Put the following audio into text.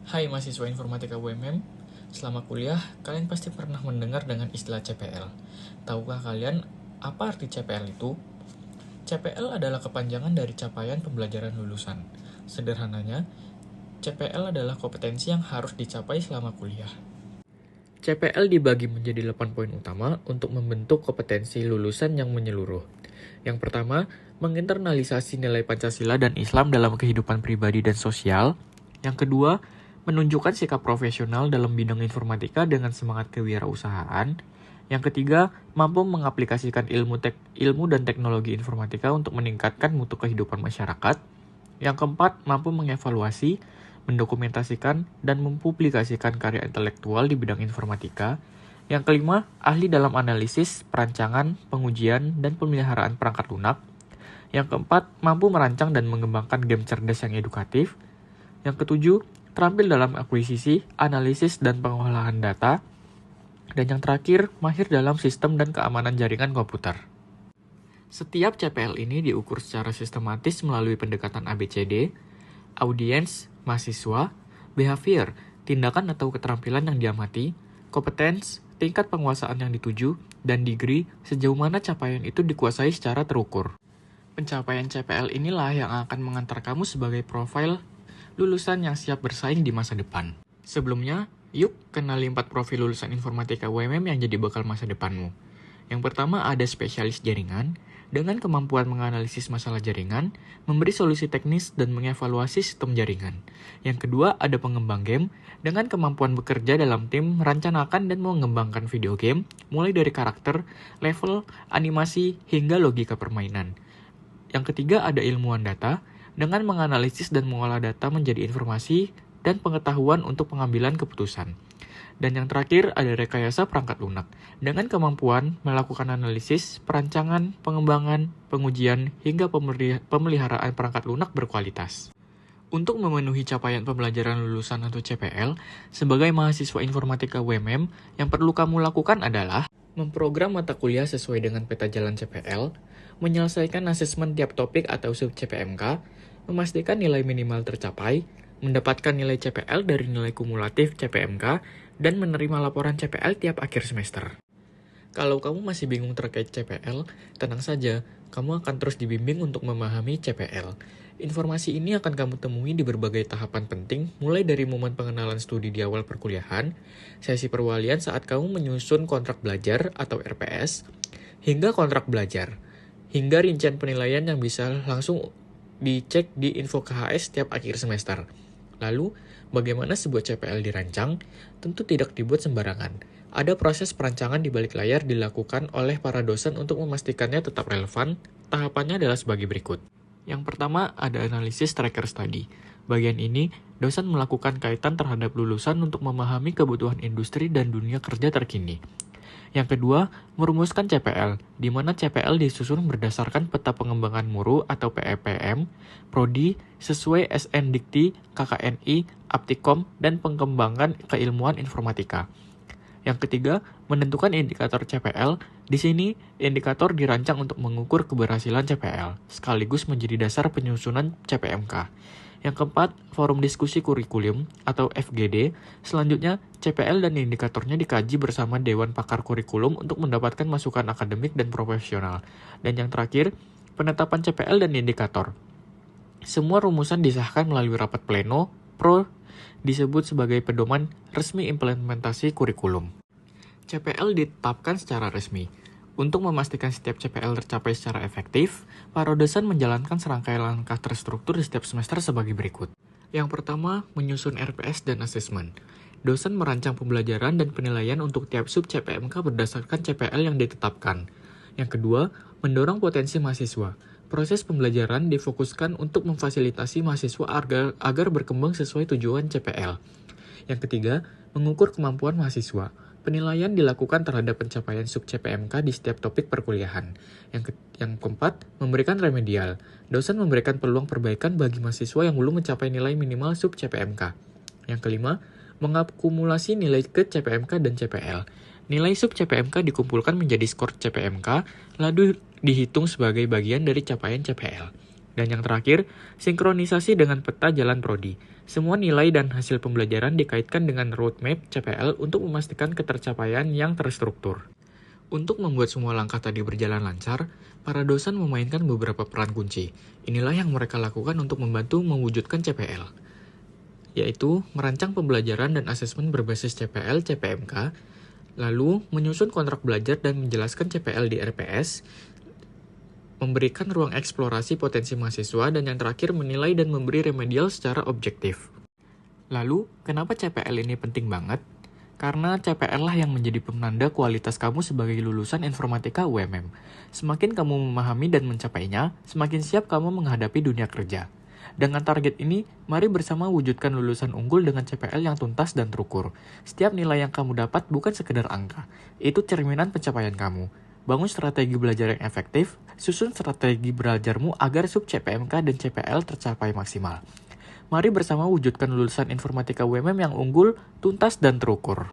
Hai mahasiswa informatika UMM, selama kuliah kalian pasti pernah mendengar dengan istilah CPL. Tahukah kalian apa arti CPL itu? CPL adalah kepanjangan dari capaian pembelajaran lulusan. Sederhananya, CPL adalah kompetensi yang harus dicapai selama kuliah. CPL dibagi menjadi 8 poin utama untuk membentuk kompetensi lulusan yang menyeluruh. Yang pertama, menginternalisasi nilai Pancasila dan Islam dalam kehidupan pribadi dan sosial. Yang kedua, menunjukkan sikap profesional dalam bidang informatika dengan semangat kewirausahaan. Yang ketiga, mampu mengaplikasikan ilmu dan teknologi informatika untuk meningkatkan mutu kehidupan masyarakat. Yang keempat, mampu mengevaluasi, mendokumentasikan, dan mempublikasikan karya intelektual di bidang informatika. Yang kelima, ahli dalam analisis, perancangan, pengujian, dan pemeliharaan perangkat lunak. Yang keempat, mampu merancang dan mengembangkan game cerdas yang edukatif. Yang ketujuh, terampil dalam akuisisi, analisis, dan pengolahan data. Dan yang terakhir, mahir dalam sistem dan keamanan jaringan komputer. Setiap CPL ini diukur secara sistematis melalui pendekatan ABCD, audiens, mahasiswa, behavior, tindakan atau keterampilan yang diamati, kompetens, tingkat penguasaan yang dituju, dan degree sejauh mana capaian itu dikuasai secara terukur. Pencapaian CPL inilah yang akan mengantar kamu sebagai profil lulusan yang siap bersaing di masa depan. Sebelumnya, yuk kenali 4 profil lulusan informatika UMM yang jadi bakal masa depanmu. Yang pertama ada spesialis jaringan, dengan kemampuan menganalisis masalah jaringan, memberi solusi teknis dan mengevaluasi sistem jaringan. Yang kedua ada pengembang game, dengan kemampuan bekerja dalam tim, merencanakan dan mengembangkan video game, mulai dari karakter, level, animasi, hingga logika permainan. Yang ketiga ada ilmuwan data, dengan menganalisis dan mengolah data menjadi informasi dan pengetahuan untuk pengambilan keputusan. Dan yang terakhir ada rekayasa perangkat lunak, dengan kemampuan melakukan analisis, perancangan, pengembangan, pengujian, hingga pemeliharaan perangkat lunak berkualitas. Untuk memenuhi capaian pembelajaran lulusan atau CPL, sebagai mahasiswa informatika UMM, yang perlu kamu lakukan adalah memprogram mata kuliah sesuai dengan peta jalan CPL, menyelesaikan asesmen tiap topik atau sub CPMK, memastikan nilai minimal tercapai, mendapatkan nilai CPL dari nilai kumulatif CPMK, dan menerima laporan CPL tiap akhir semester. Kalau kamu masih bingung terkait CPL, tenang saja, kamu akan terus dibimbing untuk memahami CPL. Informasi ini akan kamu temui di berbagai tahapan penting, mulai dari momen pengenalan studi di awal perkuliahan, sesi perwalian saat kamu menyusun kontrak belajar atau RPS, hingga kontrak belajar, hingga rincian penilaian yang bisa langsung dicek di info KHS tiap akhir semester. Lalu, bagaimana sebuah CPL dirancang? Tentu tidak dibuat sembarangan. Ada proses perancangan di balik layar dilakukan oleh para dosen untuk memastikannya tetap relevan. Tahapannya adalah sebagai berikut. Yang pertama, ada analisis tracker study. Bagian ini, dosen melakukan kaitan terhadap lulusan untuk memahami kebutuhan industri dan dunia kerja terkini. Yang kedua, merumuskan CPL, di mana CPL disusun berdasarkan peta pengembangan Muru atau PEPM, Prodi, sesuai SN Dikti, KKNI, Aptikom, dan pengembangan keilmuan informatika. Yang ketiga, menentukan indikator CPL. Di sini, indikator dirancang untuk mengukur keberhasilan CPL, sekaligus menjadi dasar penyusunan CPMK. Yang keempat, forum diskusi kurikulum atau FGD. Selanjutnya, CPL dan indikatornya dikaji bersama Dewan Pakar Kurikulum untuk mendapatkan masukan akademik dan profesional. Dan yang terakhir, penetapan CPL dan indikator. Semua rumusan disahkan melalui rapat pleno, pro disebut sebagai pedoman resmi implementasi kurikulum. CPL ditetapkan secara resmi. Untuk memastikan setiap CPL tercapai secara efektif, para dosen menjalankan serangkaian langkah terstruktur di setiap semester sebagai berikut. Yang pertama, menyusun RPS dan asesmen. Dosen merancang pembelajaran dan penilaian untuk tiap sub CPMK berdasarkan CPL yang ditetapkan. Yang kedua, mendorong potensi mahasiswa. Proses pembelajaran difokuskan untuk memfasilitasi mahasiswa agar berkembang sesuai tujuan CPL. Yang ketiga, mengukur kemampuan mahasiswa. Penilaian dilakukan terhadap pencapaian sub CPMK di setiap topik perkuliahan. Yang keempat, memberikan remedial. Dosen memberikan peluang perbaikan bagi mahasiswa yang belum mencapai nilai minimal sub CPMK. Yang kelima, mengakumulasi nilai ke CPMK dan CPL. Nilai sub CPMK dikumpulkan menjadi skor CPMK, lalu dihitung sebagai bagian dari capaian CPL. Dan yang terakhir, sinkronisasi dengan peta jalan prodi. Semua nilai dan hasil pembelajaran dikaitkan dengan roadmap CPL untuk memastikan ketercapaian yang terstruktur. Untuk membuat semua langkah tadi berjalan lancar, para dosen memainkan beberapa peran kunci. Inilah yang mereka lakukan untuk membantu mewujudkan CPL, yaitu merancang pembelajaran dan asesmen berbasis CPL CPMK, lalu menyusun kontrak belajar dan menjelaskan CPL di RPS, memberikan ruang eksplorasi potensi mahasiswa, dan yang terakhir menilai dan memberi remedial secara objektif. Lalu, kenapa CPL ini penting banget? Karena CPL lah yang menjadi penanda kualitas kamu sebagai lulusan informatika UMM. Semakin kamu memahami dan mencapainya, semakin siap kamu menghadapi dunia kerja. Dengan target ini, mari bersama wujudkan lulusan unggul dengan CPL yang tuntas dan terukur. Setiap nilai yang kamu dapat bukan sekedar angka, itu cerminan pencapaian kamu. Bangun strategi belajar yang efektif, susun strategi belajarmu agar sub CPMK dan CPL tercapai maksimal. Mari bersama wujudkan lulusan informatika UMM yang unggul, tuntas, dan terukur.